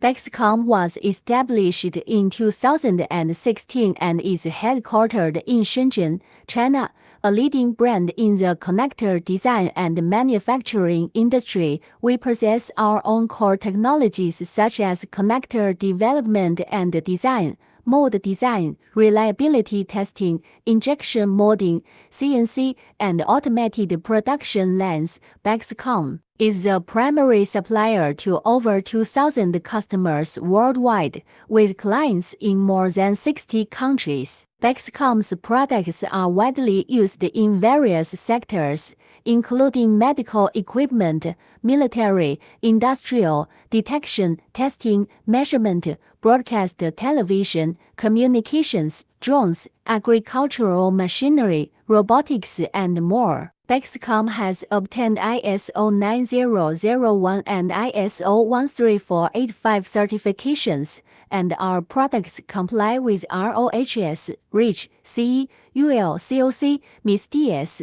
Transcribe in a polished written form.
BEXKOM was established in 2016 and is headquartered in Shenzhen, China, a leading brand in the connector design and manufacturing industry. We possess our own core technologies such as connector development and design, mold design, reliability testing, injection molding, CNC, and automated production lines. BEXKOM is the primary supplier to over 2,000 customers worldwide, with clients in more than 60 countries. BEXKOM's products are widely used in various sectors, including medical equipment, military, industrial, detection, testing, measurement, broadcast television, communications, drones, agricultural machinery, robotics, and more. BEXKOM has obtained ISO 9001 and ISO 13485 certifications, and our products comply with RoHS, REACH, CE, UL, COC, MIS-DS.